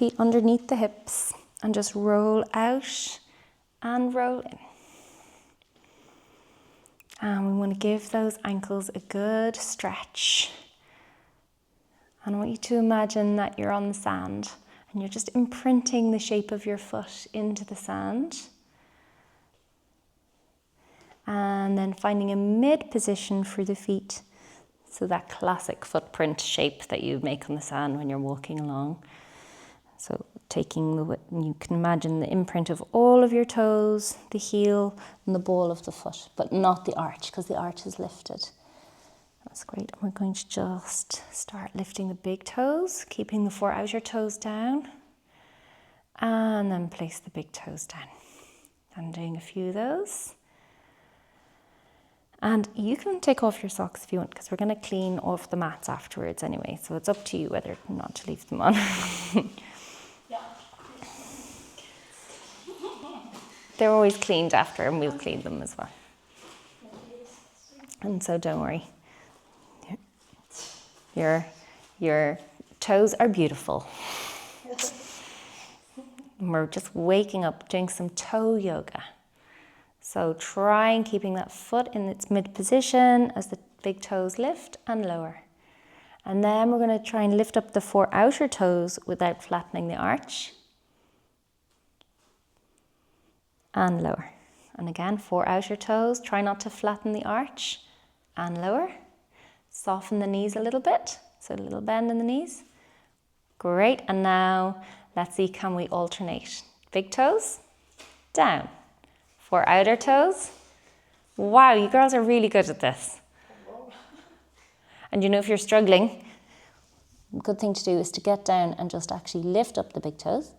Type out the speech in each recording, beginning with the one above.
Feet underneath the hips and just roll out and roll in. And we want to give those ankles a good stretch. And I want you to imagine that you're on the sand and you're just imprinting the shape of your foot into the sand. And then finding a mid position for the feet. So that classic footprint shape that you make on the sand when you're walking along. So you can imagine the imprint of all of your toes, the heel and the ball of the foot, but not the arch because the arch is lifted. That's great. And we're going to just start lifting the big toes, keeping the 4 outer toes down, and then place the big toes down. I'm doing a few of those. And you can take off your socks if you want, because we're going to clean off the mats afterwards anyway. So it's up to you whether or not to leave them on. They're always cleaned after, and we'll clean them as well. And so don't worry. Your toes are beautiful. And we're just waking up, doing some toe yoga. So try and keeping that foot in its mid position as the big toes lift and lower. And then we're going to try and lift up the 4 outer toes without flattening the arch. And lower. And again, 4 outer toes. Try not to flatten the arch and lower. Soften the knees a little bit. So a little bend in the knees. Great. And now let's see, can we alternate? Big toes, down. 4 outer toes. Wow, you girls are really good at this. And you know, if you're struggling, a good thing to do is to get down and just actually lift up the big toes,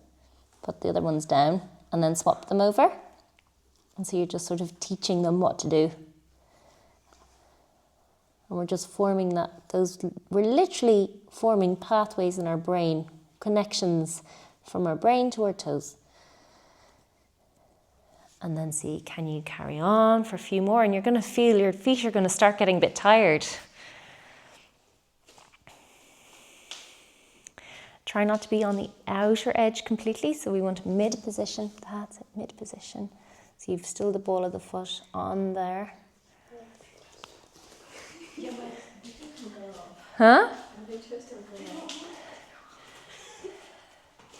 put the other ones down, and then swap them over. And so you're just sort of teaching them what to do. And we're just forming we're literally forming pathways in our brain, connections from our brain to our toes. And then see, can you carry on for a few more? And you're going to feel your feet are going to start getting a bit tired. Try not to be on the outer edge completely. So we want mid position. That's it, mid position. So you've still the ball of the foot on there. Huh?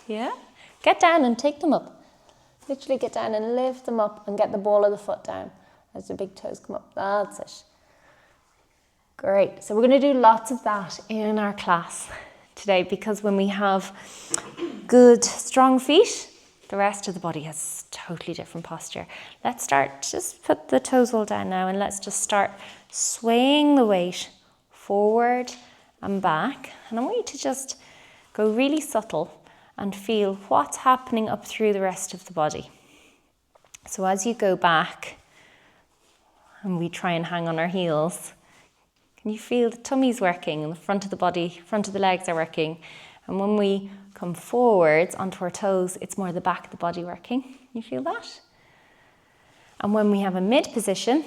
Yeah? Get down and take them up. Literally get down and lift them up and get the ball of the foot down as the big toes come up. That's it. Great. So we're going to do lots of that in our class today, because when we have good, strong feet, the rest of the body has totally different posture. Let's start, just put the toes all down now, and let's just start swaying the weight forward and back. And I want you to just go really subtle and feel what's happening up through the rest of the body. So as you go back and we try and hang on our heels, can you feel the tummy's working and the front of the body, front of the legs are working? And when we come forwards onto our toes, it's more the back of the body working. You feel that? And when we have a mid position,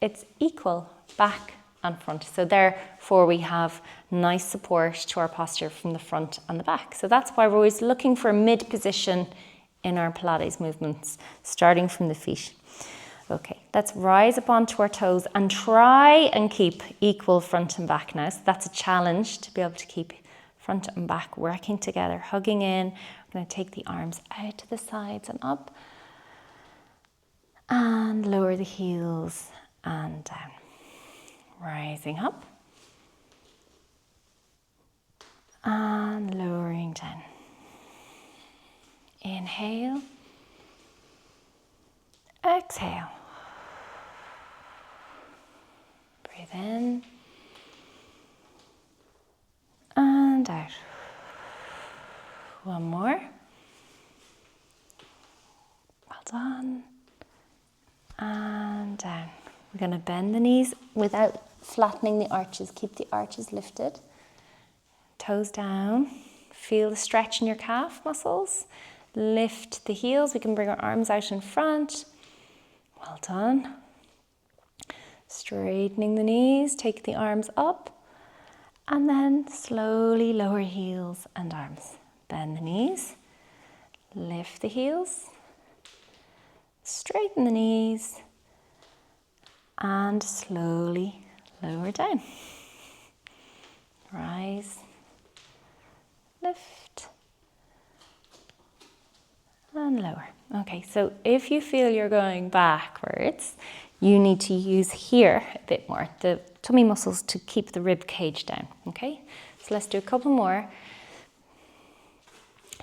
it's equal back and front. So therefore we have nice support to our posture from the front and the back. So that's why we're always looking for a mid position in our Pilates movements, starting from the feet. Okay, let's rise up onto our toes and try and keep equal front and back now. So that's a challenge, to be able to keep front and back working together, hugging in. We're going to take the arms out to the sides and up. And lower the heels and down. Rising up. And lowering down. Inhale. Exhale. Breathe in. And out. One more. Well done. And down. We're going to bend the knees without flattening the arches. Keep the arches lifted. Toes down. Feel the stretch in your calf muscles. Lift the heels. We can bring our arms out in front. Well done. Straightening the knees. Take the arms up. And then slowly lower heels and arms. Bend the knees, lift the heels, straighten the knees, and slowly lower down. Rise, lift, and lower. Okay, so if you feel you're going backwards, you need to use here a bit more, the tummy muscles, to keep the rib cage down, okay? So let's do a couple more.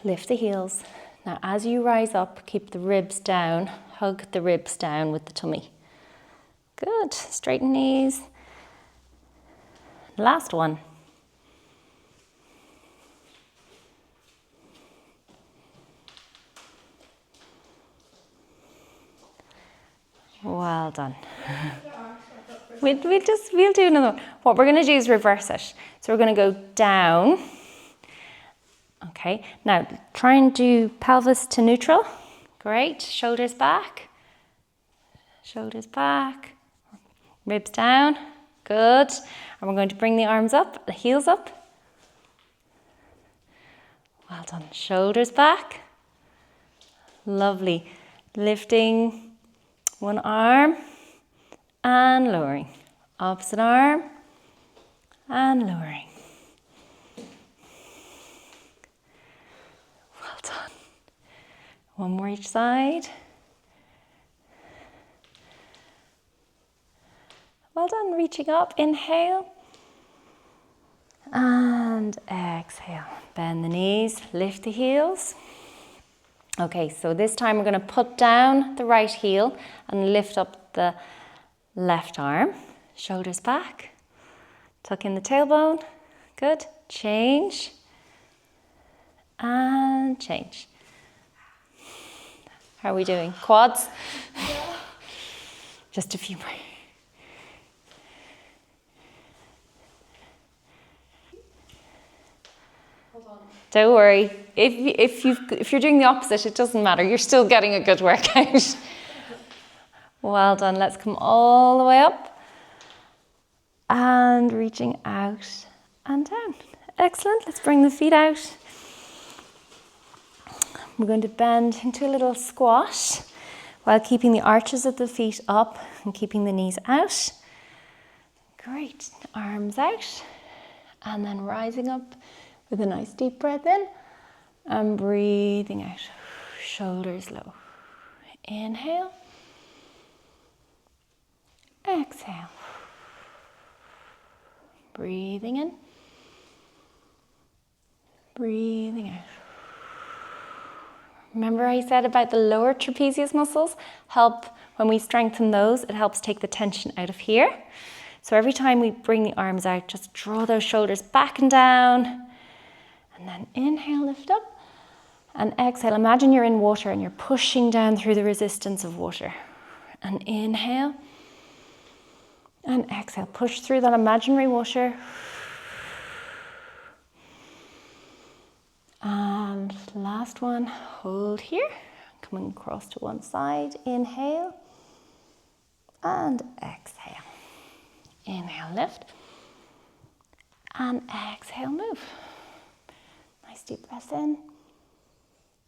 Lift the heels. Now as you rise up, keep the ribs down, hug the ribs down with the tummy. Good, straighten knees. Last one. Well done. We'll do another one. What we're going to do is reverse it. So we're going to go down. Okay, now try and do pelvis to neutral. Great, shoulders back, ribs down. Good. And we're going to bring the arms up, the heels up. Well done. Shoulders back. Lovely. Lifting one arm and lowering. Opposite arm and lowering. Well done. One more each side. Well done. Reaching up. Inhale. And exhale. Bend the knees, lift the heels. Okay, so this time we're going to put down the right heel and lift up the left arm. Shoulders back. Tuck in the tailbone. Good. Change. And change. How are we doing? Quads? Yeah. Just a few more. Don't worry. If you're doing the opposite, it doesn't matter. You're still getting a good workout. Well done. Let's come all the way up. And reaching out and down. Excellent. Let's bring the feet out. We're going to bend into a little squat while keeping the arches of the feet up and keeping the knees out. Great. Arms out. And then rising up with a nice deep breath in and breathing out. Shoulders low. Inhale. Exhale. Breathing in. Breathing out. Remember I said about the lower trapezius muscles help, when we strengthen those, it helps take the tension out of here. So every time we bring the arms out, just draw those shoulders back and down. And then inhale, lift up. And exhale, imagine you're in water and you're pushing down through the resistance of water. And inhale. And exhale, push through that imaginary water. And last one, hold here. Coming across to one side, inhale. And exhale. Inhale, lift. And exhale, move. Nice deep breath in.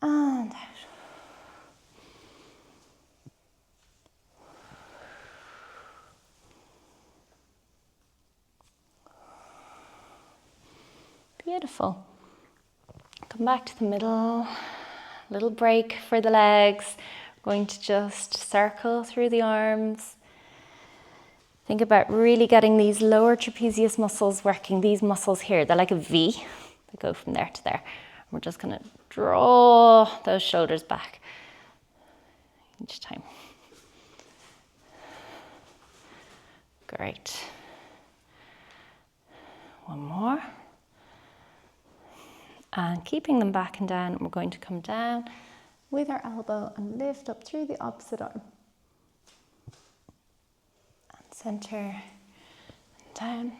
And out. Beautiful. Come back to the middle. Little break for the legs. We're going to just circle through the arms. Think about really getting these lower trapezius muscles working. These muscles here, they're like a V. They go from there to there. We're just going to draw those shoulders back each time. Great. One more. And keeping them back and down, we're going to come down with our elbow and lift up through the opposite arm. And center and down,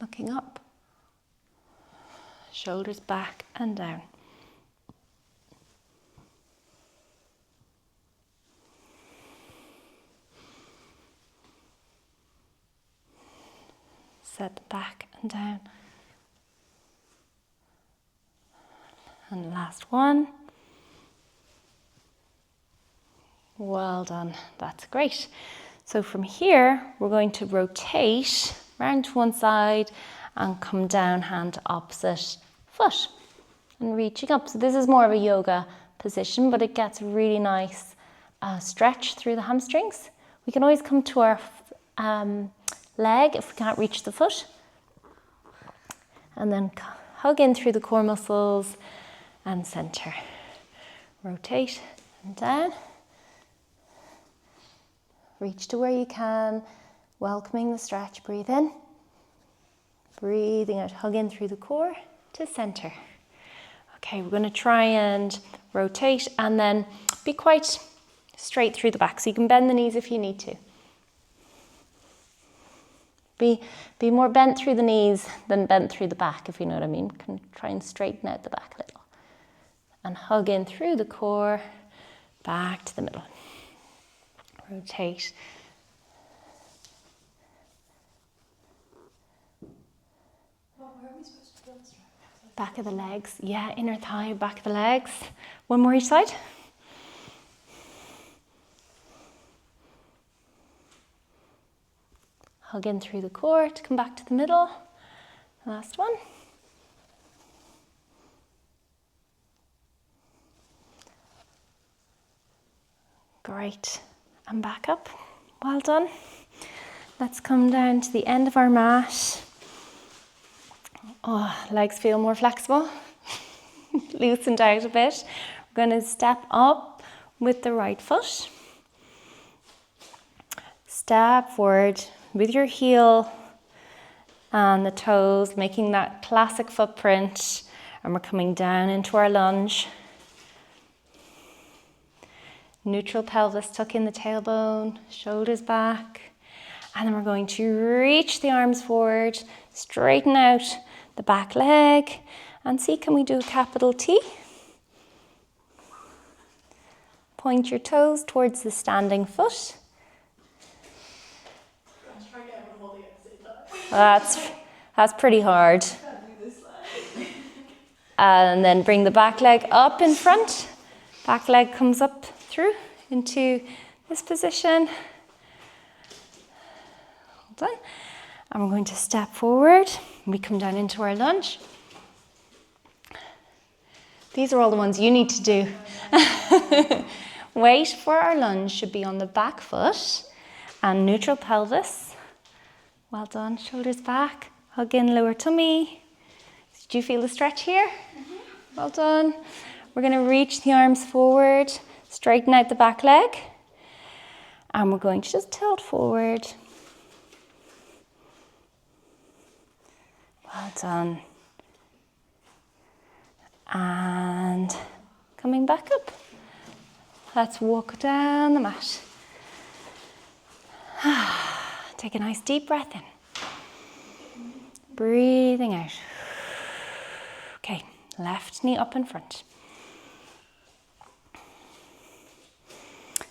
looking up. Shoulders back and down. Set back and down. And last one. Well done, that's great. So from here, we're going to rotate round to one side and come down, hand to opposite foot and reaching up. So this is more of a yoga position, but it gets really nice stretch through the hamstrings. We can always come to our leg if we can't reach the foot. And then hug in through the core muscles and center. Rotate and down. Reach to where you can, welcoming the stretch. Breathe in. Breathing out, hug in through the core to center. Okay, we're going to try and rotate and then be quite straight through the back. So you can bend the knees if you need to. Be more bent through the knees than bent through the back, if you know what I mean. Can try and straighten out the back a little. And hug in through the core, back to the middle. Rotate. Where are we supposed to build strength? Back of the legs. Yeah, inner thigh, back of the legs. One more each side. Hug in through the core to come back to the middle. Last one. Great. And back up. Well done. Let's come down to the end of our mat. Oh, legs feel more flexible. Loosened out a bit. We're going to step up with the right foot. Step forward with your heel and the toes, making that classic footprint. And we're coming down into our lunge. Neutral pelvis, tuck in the tailbone, shoulders back. And then we're going to reach the arms forward, straighten out the back leg, and see, can we do a capital T? Point your toes towards the standing foot. I'm trying to get everyone holding at the same time. That's pretty hard. I can't do this leg. And then bring the back leg up in front. Back leg comes up through into this position. Hold on. And we're going to step forward. We come down into our lunge. These are all the ones you need to do. Weight for our lunge should be on the back foot and neutral pelvis. Well done. Shoulders back. Hug in lower tummy. Did you feel the stretch here? Mm-hmm. Well done. We're going to reach the arms forward. Straighten out the back leg. And we're going to just tilt forward. Well done. And coming back up. Let's walk down the mat. Take a nice deep breath in. Breathing out. Okay, left knee up in front.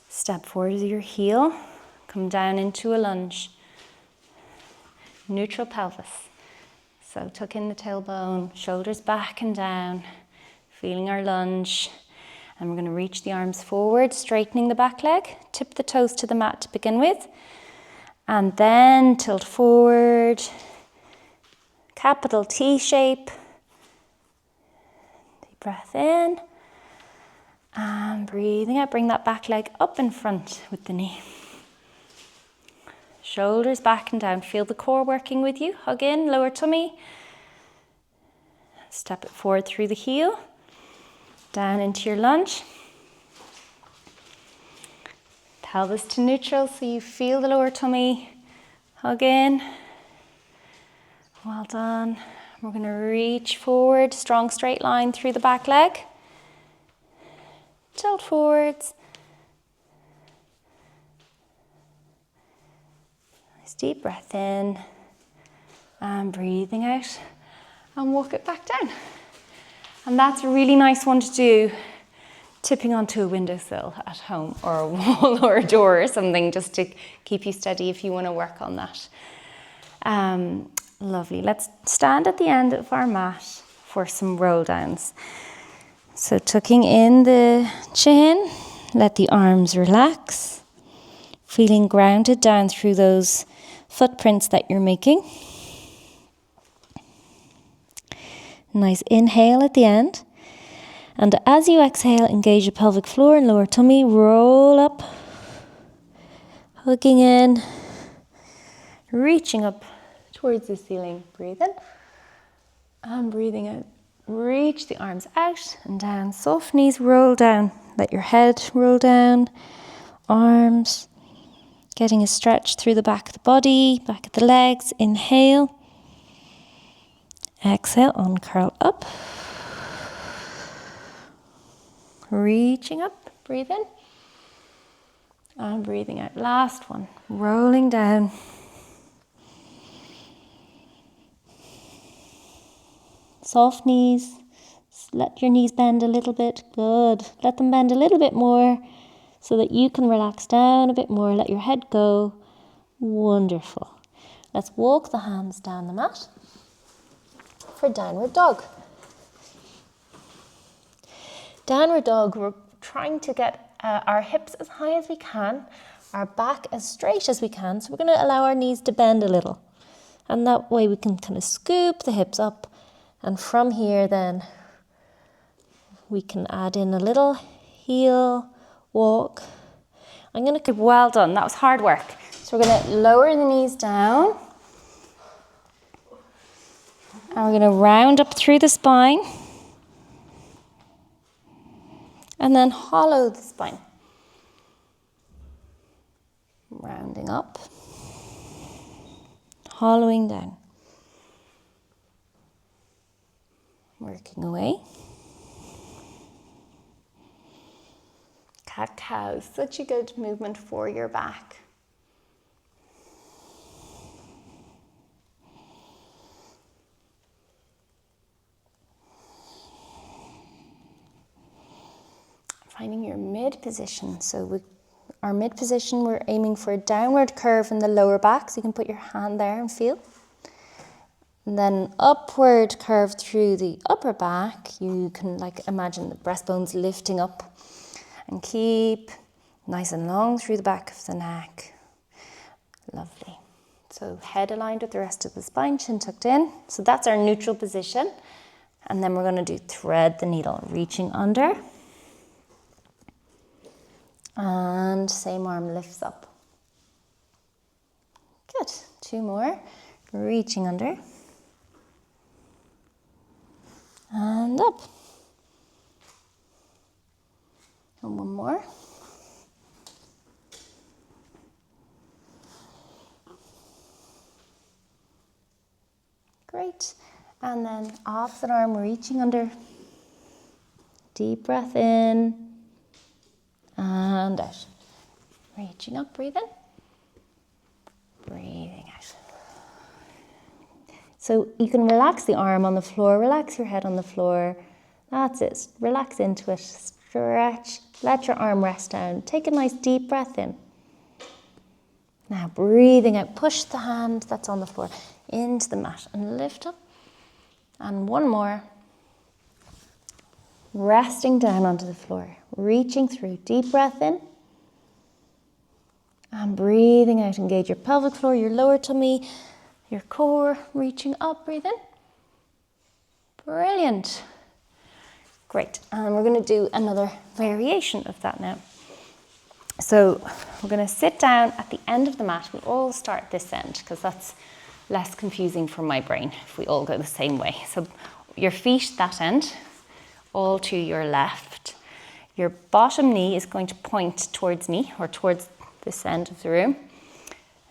Step forward with your heel. Come down into a lunge. Neutral pelvis. So tuck in the tailbone, shoulders back and down. Feeling our lunge. And we're going to reach the arms forward, straightening the back leg. Tip the toes to the mat to begin with. And then tilt forward. Capital T shape. Deep breath in. And breathing out. Bring that back leg up in front with the knee. Shoulders back and down. Feel the core working with you. Hug in, lower tummy. Step it forward through the heel. Down into your lunge. Pelvis to neutral so you feel the lower tummy. Hug in. Well done. We're going to reach forward. Strong straight line through the back leg. Tilt forwards. Nice deep breath in. And breathing out. And walk it back down. And that's a really nice one to do, tipping onto a windowsill at home or a wall or a door or something, just to keep you steady if you want to work on that. Lovely. Let's stand at the end of our mat for some roll downs. So tucking in the chin, let the arms relax, feeling grounded down through those footprints that you're making. Nice inhale at the end. And as you exhale, engage your pelvic floor and lower tummy, roll up, hugging in, reaching up towards the ceiling. Breathe in and breathing out. Reach the arms out and down. Soft knees roll down. Let your head roll down. Arms. Getting a stretch through the back of the body, back of the legs. Inhale. Exhale, uncurl up. Reaching up. Breathe in. And breathing out. Last one. Rolling down. Soft knees. Let your knees bend a little bit. Good. Let them bend a little bit more so that you can relax down a bit more. Let your head go. Wonderful. Let's walk the hands down the mat for downward dog. Downward dog, we're trying to get our hips as high as we can, our back as straight as we can. So we're going to allow our knees to bend a little. And that way we can kind of scoop the hips up. And from here then, we can add in a little heel walk. I'm going to, well done, that was hard work. So we're going to lower the knees down. And we're going to round up through the spine. And then hollow the spine. Rounding up. Hollowing down. Working away. Cat-cow, such a good movement for your back. Finding your mid position. So our mid position, we're aiming for a downward curve in the lower back. So you can put your hand there and feel. And then upward curve through the upper back. You can imagine the breastbones lifting up. And keep nice and long through the back of the neck. Lovely. So head aligned with the rest of the spine, chin tucked in. So that's our neutral position. And then we're going to do thread the needle, reaching under. And same arm lifts up. Good. 2 more. Reaching under. And up. And 1 more. Great. And then opposite arm, reaching under. Deep breath in. And out. Reaching up, breathe in. Breathing out. So you can relax the arm on the floor, relax your head on the floor. That's it. Relax into it. Stretch. Let your arm rest down. Take a nice deep breath in. Now breathing out. Push the hand that's on the floor into the mat and lift up. And 1 more. Resting down onto the floor. Reaching through. Deep breath in. And breathing out. Engage your pelvic floor, your lower tummy, your core. Reaching up. Breathe in. Brilliant. Great. And we're going to do another variation of that now. So we're going to sit down at the end of the mat. We all start this end because that's less confusing for my brain if we all go the same way. So your feet that end, all to your left. Your bottom knee is going to point towards me or towards this end of the room.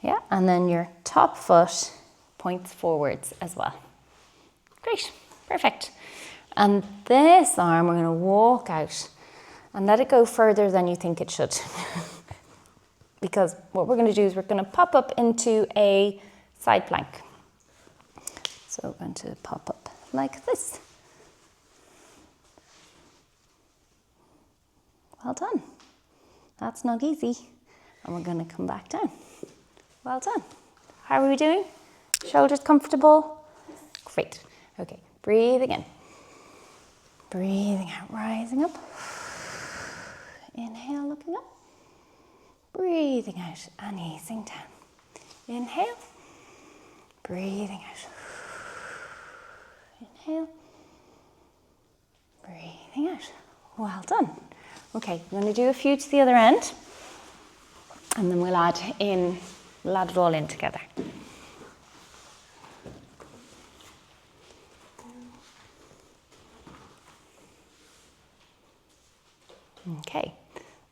Yeah, and then your top foot points forwards as well. Great, perfect. And this arm, we're going to walk out and let it go further than you think it should. Because what we're going to do is we're going to pop up into a side plank. So we're going to pop up like this. Well done. That's not easy. And we're going to come back down. Well done. How are we doing? Shoulders comfortable? Great. Okay, breathe again. Breathing out, rising up. Inhale, looking up. Breathing out and easing down. Inhale. Breathing out. Inhale. Breathing out. Well done. Okay, I'm going to do a few to the other end. And then we'll add it all in together. Okay,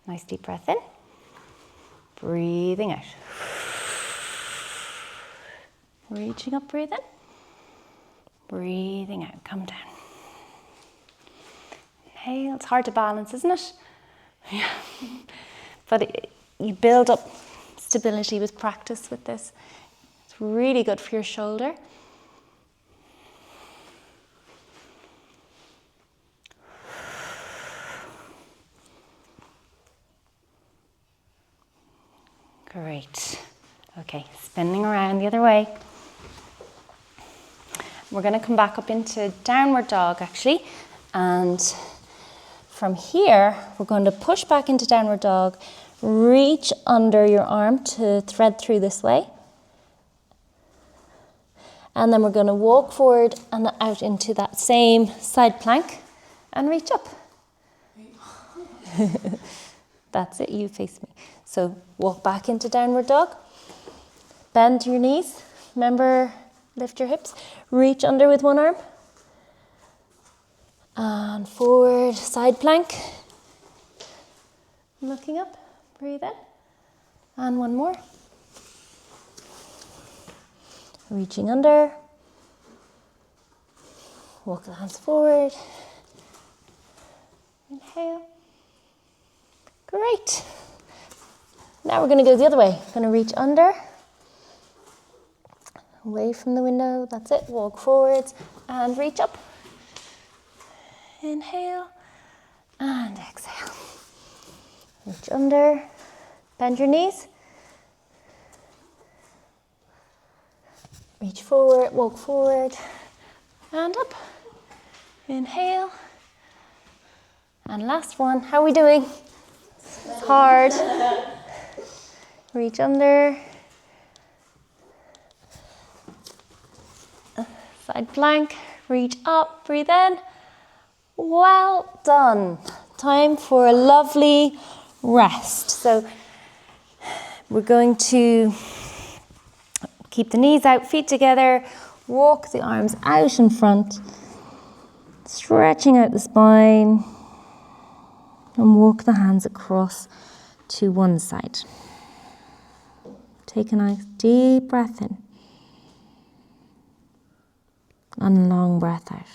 nice deep breath in. Breathing out. Reaching up, breathe in. Breathing out, come down. Inhale, it's hard to balance, isn't it? Yeah. But you build up stability with practice with this. It's really good for your shoulder. Great. Okay, spinning around the other way. We're going to come back up into downward dog actually, and from here we're going to push back into downward dog, reach under your arm to thread through this way, and then we're going to walk forward and out into that same side plank and reach up. That's it, you face me. So walk back into downward dog, bend your knees, remember, lift your hips, reach under with one arm, and forward, side plank, looking up, breathe in, and one more, reaching under, walk the hands forward, inhale, great. Now we're going to go the other way, going to reach under, away from the window, that's it, walk forwards and reach up. Inhale and exhale. Reach under, bend your knees. Reach forward, walk forward and up. Inhale. And last one, how are we doing? It's hard. Reach under. Side plank, reach up, breathe in. Well done. Time for a lovely rest. So we're going to keep the knees out, feet together, walk the arms out in front, stretching out the spine, and walk the hands across to one side. Take a nice deep breath in. And a long breath out.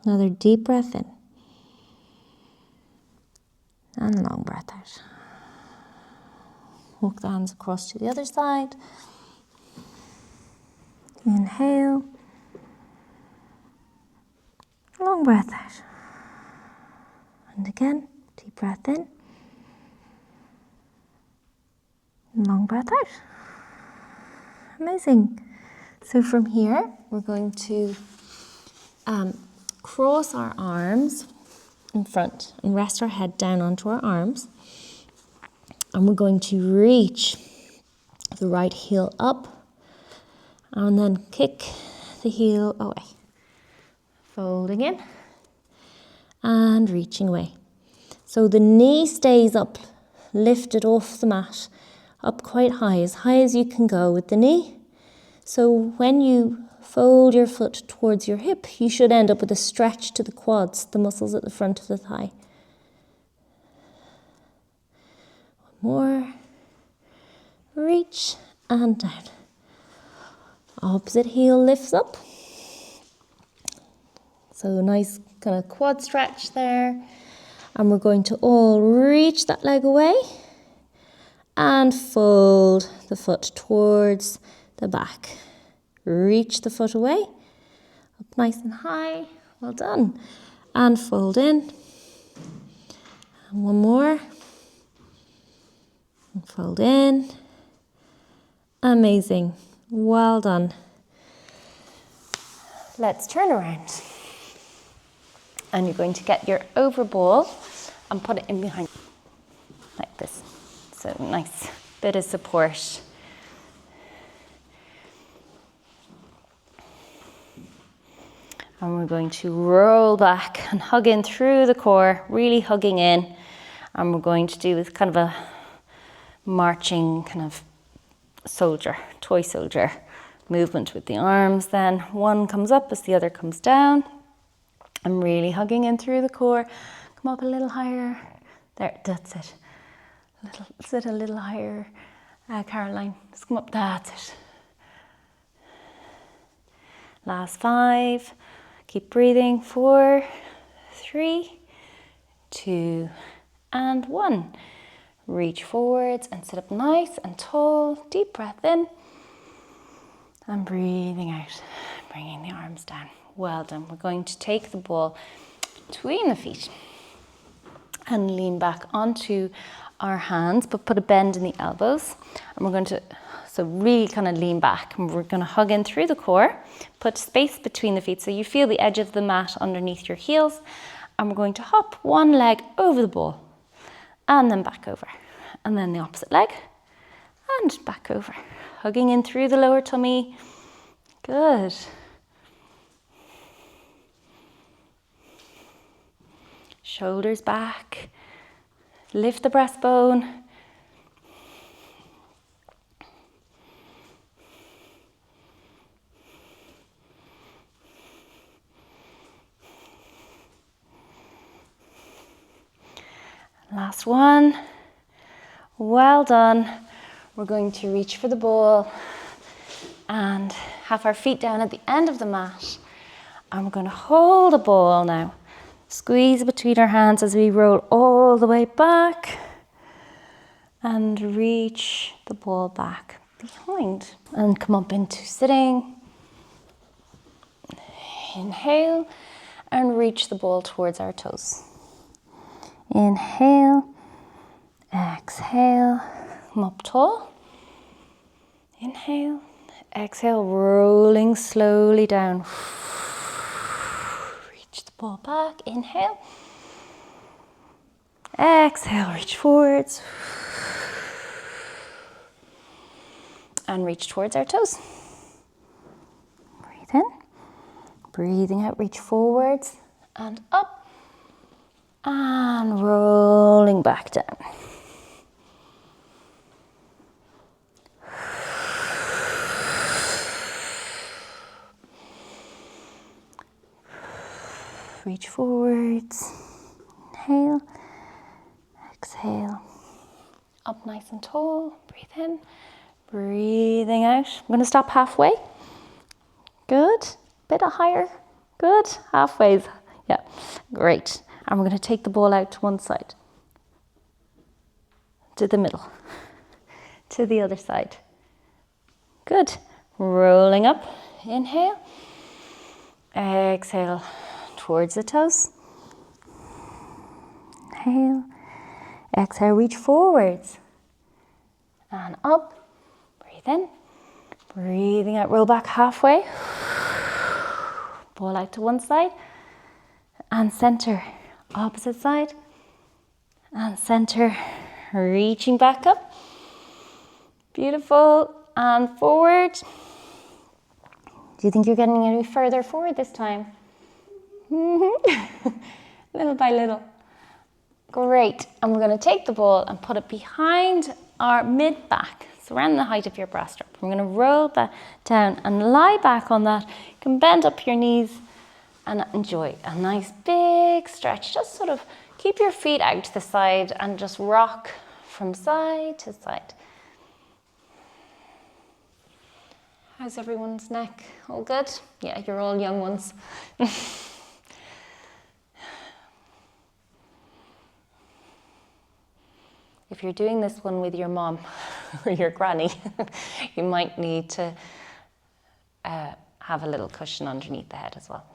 Another deep breath in. And a long breath out. Walk the hands across to the other side. Inhale. Long breath out. And again, deep breath in. Long breath out. Amazing. So from here, we're going to cross our arms in front and rest our head down onto our arms. And we're going to reach the right heel up and then kick the heel away. Folding in and reaching away. So the knee stays up, lifted off the mat, up quite high as you can go with the knee. So when you fold your foot towards your hip, you should end up with a stretch to the quads, the muscles at the front of the thigh. One more. Reach and down. Opposite heel lifts up. So nice kind of quad stretch there. And we're going to all reach that leg away and fold the foot towards the back. Reach the foot away, up nice and high, well done. And fold in. And one more. And fold in. Amazing, well done. Let's turn around. And you're going to get your over ball and put it in behind like this. So nice bit of support. And we're going to roll back and hug in through the core, really hugging in. And we're going to do this kind of a marching kind of soldier, toy soldier movement with the arms. Then one comes up as the other comes down. I'm really hugging in through the core. Come up a little higher. There, that's it. Sit a little higher, Caroline. Just come up, that's it. Last 5. Keep breathing. 4, 3, 2, and 1. Reach forwards and sit up nice and tall. Deep breath in. And breathing out, bringing the arms down. Well done. We're going to take the ball between the feet and lean back onto our hands, but put a bend in the elbows. And we're going to, so really kind of lean back, and we're going to hug in through the core, put space between the feet so you feel the edge of the mat underneath your heels. And we're going to hop one leg over the ball and then back over. And then the opposite leg and back over. Hugging in through the lower tummy. Good. Shoulders back. Lift the breastbone. Last one. Well done. We're going to reach for the ball and have our feet down at the end of the mat. And we're going to hold the ball now. Squeeze between our hands as we roll all the way back and reach the ball back behind. And come up into sitting. Inhale and reach the ball towards our toes. Inhale, exhale, come up tall. Inhale, exhale, rolling slowly down. Reach the ball back, inhale. Exhale, reach forwards. And reach towards our toes. Breathe in. Breathing out, reach forwards and up. And rolling back down. Reach forwards. Inhale. Exhale. Up nice and tall. Breathe in. Breathing out. I'm going to stop halfway. Good. Bit higher. Good. Halfway. Yeah. Great. And we're going to take the ball out to one side, to the middle, to the other side. Good. Rolling up. Inhale. Exhale towards the toes. Inhale. Exhale, reach forwards. And up. Breathe in. Breathing out, roll back halfway. Ball out to one side. And center. Opposite side and center, reaching back up. Beautiful. And forward. Do you think you're getting any further forward this time? Little by little. Great. And we're going to take the ball and put it behind our mid back, so around the height of your bra strap. We're going to roll that down and lie back on that. You can bend up your knees and enjoy a nice big stretch. Just sort of keep your feet out to the side and just rock from side to side. How's everyone's neck? All good? Yeah, you're all young ones. If you're doing this one with your mom or your granny, you might need to have a little cushion underneath the head as well.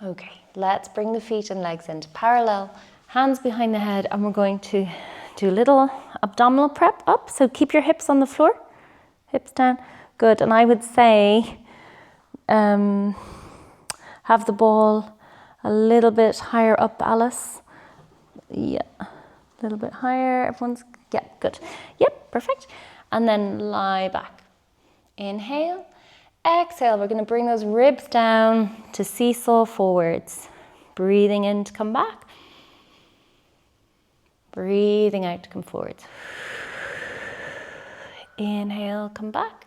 Okay, let's bring the feet and legs into parallel, hands behind the head, and we're going to do a little abdominal prep up. So keep your hips on the floor, hips down. Good, and I would say have the ball a little bit higher up, Alice. Yeah, a little bit higher. Everyone's, yeah, good. Yep, perfect. And then lie back. Inhale, exhale. We're going to bring those ribs down to seesaw forwards. Breathing in to come back. Breathing out to come forwards. Inhale, come back.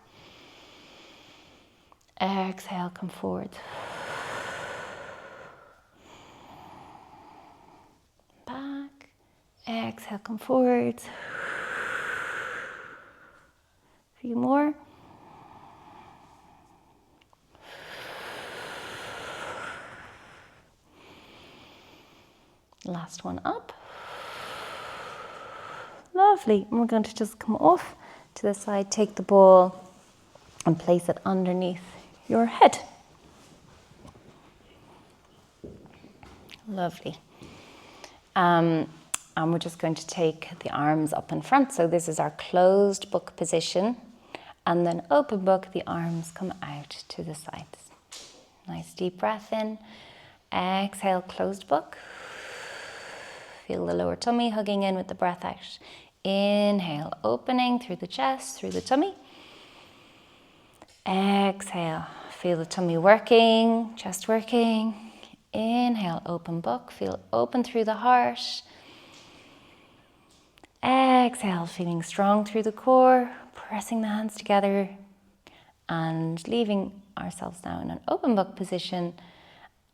Exhale, come forward. Back. Exhale, come forward. A few more. Last one up. Lovely. And we're going to just come off to the side, take the ball and place it underneath your head. Lovely. And we're just going to take the arms up in front. So this is our closed book position. And then open book, the arms come out to the sides. Nice deep breath in. Exhale, closed book. Feel the lower tummy hugging in with the breath out. Inhale, opening through the chest, through the tummy. Exhale, feel the tummy working, chest working. Inhale, open book, feel open through the heart. Exhale, feeling strong through the core, pressing the hands together and leaving ourselves now in an open book position.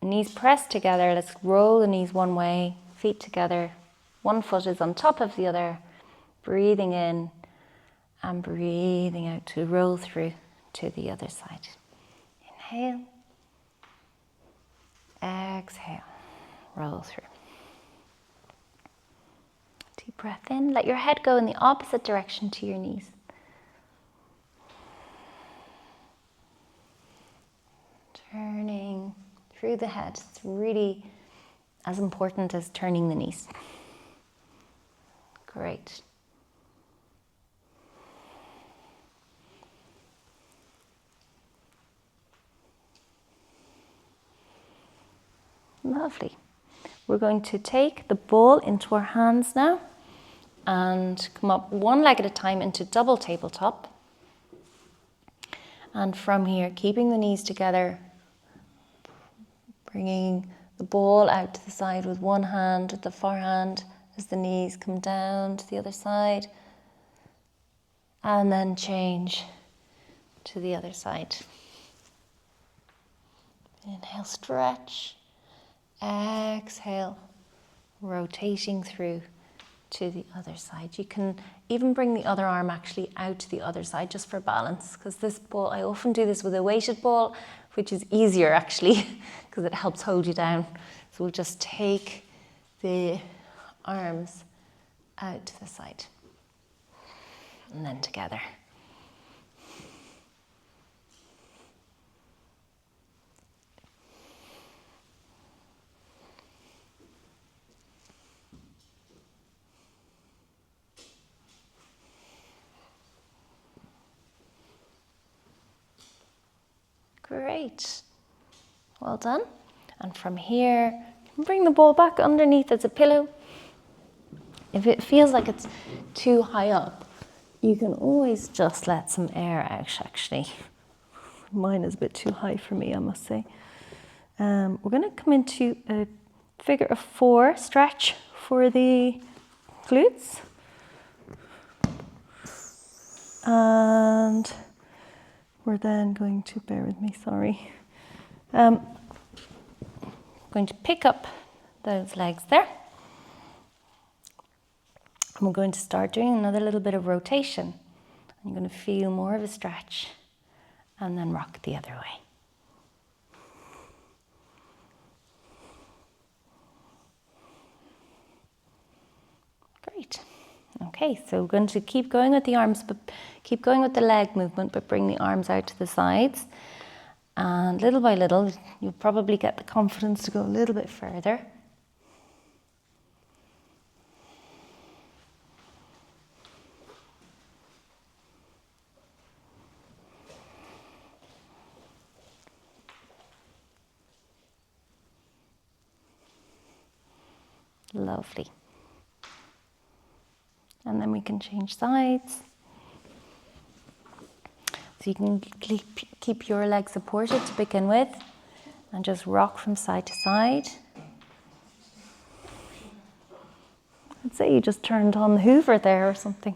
Knees pressed together, let's roll the knees one way, feet together. One foot is on top of the other. Breathing in and breathing out to roll through to the other side. Inhale. Exhale. Roll through. Deep breath in. Let your head go in the opposite direction to your knees. Turning through the head. It's really as important as turning the knees. Great. Lovely. We're going to take the ball into our hands now and come up one leg at a time into double tabletop. And from here, keeping the knees together, bringing the ball out to the side with one hand at the forehand as the knees come down to the other side. And then change to the other side. Inhale, stretch. Exhale, rotating through to the other side. You can even bring the other arm actually out to the other side just for balance, because this ball, I often do this with a weighted ball, which is easier actually because it helps hold you down. So we'll just take the arms out to the side and then together. Great. Well done. And from here, bring the ball back underneath as a pillow. If it feels like it's too high up, you can always just let some air out, actually. Mine is a bit too high for me, I must say. We're going to come into a figure of 4 stretch for the glutes. And we're then going to, bear with me, sorry. Going to pick up those legs there. And we're going to start doing another little bit of rotation. I'm going to feel more of a stretch and then rock the other way. Great. Okay, so we're going to keep going with the arms, but keep going with the leg movement, but bring the arms out to the sides. And little by little, you'll probably get the confidence to go a little bit further. Lovely. And then we can change sides. So you can keep your legs supported to begin with and just rock from side to side. I'd say you just turned on the Hoover there or something.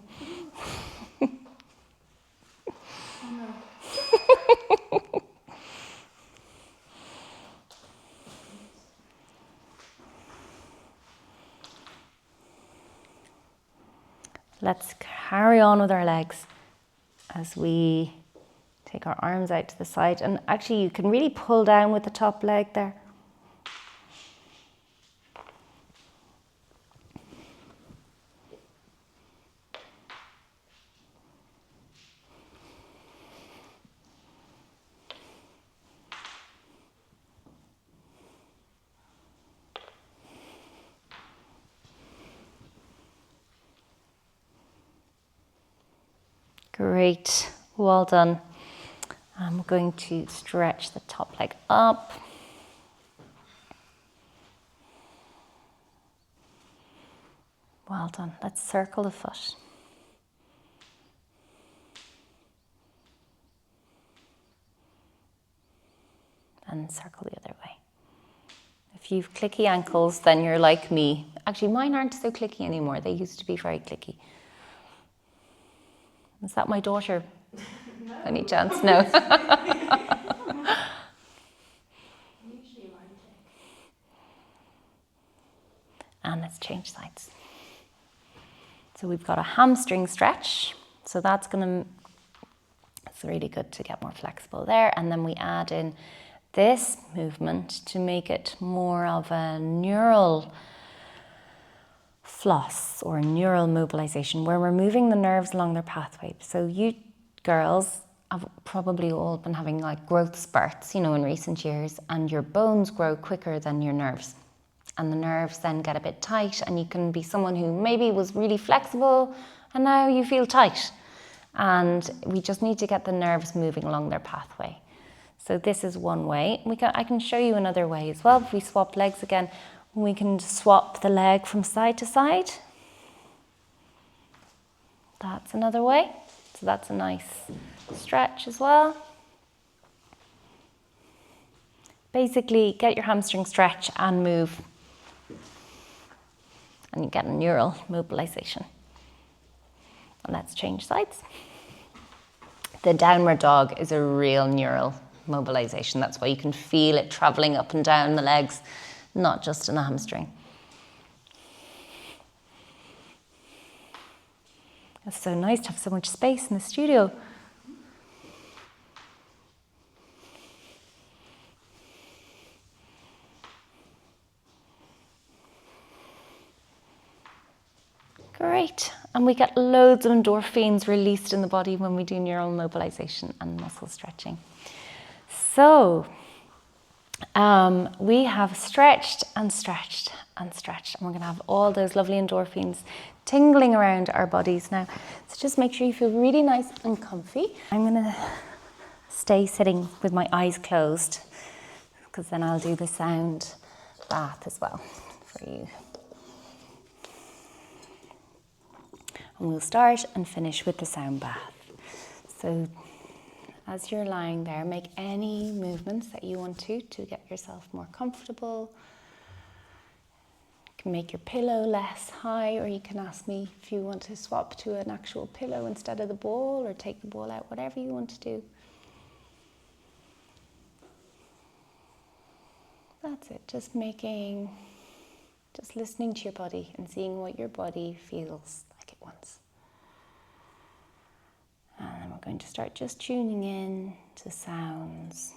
Let's carry on with our legs as we take our arms out to the side. And actually you can really pull down with the top leg there. Great, well done. I'm going to stretch the top leg up. Well done. Let's circle the foot. And circle the other way. If you've clicky ankles, then you're like me. Actually, mine aren't so clicky anymore. They used to be very clicky. Is that my daughter? No. Any chance? No. Usually mine click. And let's change sides. So we've got a hamstring stretch. So it's really good to get more flexible there. And then we add in this movement to make it more of a neural floss or neural mobilization, where we're moving the nerves along their pathway. So you girls have probably all been having like growth spurts, in recent years, and your bones grow quicker than your nerves. And the nerves then get a bit tight, and you can be someone who maybe was really flexible and now you feel tight. And we just need to get the nerves moving along their pathway. So this is one way. I can show you another way as well. If we swap legs again, we can swap the leg from side to side. That's another way. So that's a nice stretch as well. Basically, get your hamstring stretch and move. And you get a neural mobilization. And let's change sides. The downward dog is a real neural mobilization. That's why you can feel it traveling up and down the legs, not just in the hamstring. It's so nice to have so much space in the studio. Great. And we get loads of endorphins released in the body when we do neural mobilization and muscle stretching. So we have stretched and stretched and stretched, and we're going to have all those lovely endorphins tingling around our bodies now. So just make sure you feel really nice and comfy. I'm going to stay sitting with my eyes closed, because then I'll do the sound bath as well for you. And we'll start and finish with the sound bath. So as you're lying there, make any movements that you want to get yourself more comfortable. You can make your pillow less high, or you can ask me if you want to swap to an actual pillow instead of the ball, or take the ball out, whatever you want to do. That's it, just listening to your body and seeing what your body feels like it wants. And then we're going to start just tuning in to sounds.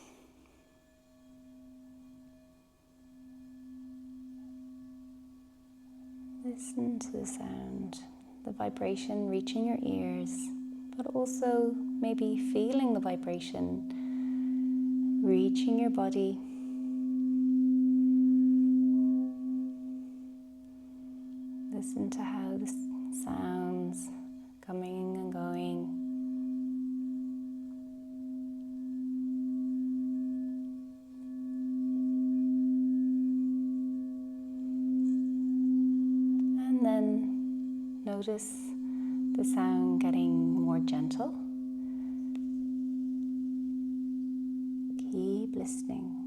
Listen to the sound, the vibration reaching your ears, but also maybe feeling the vibration reaching your body. Listen to how the sounds coming and going. Notice the sound getting more gentle. Keep listening.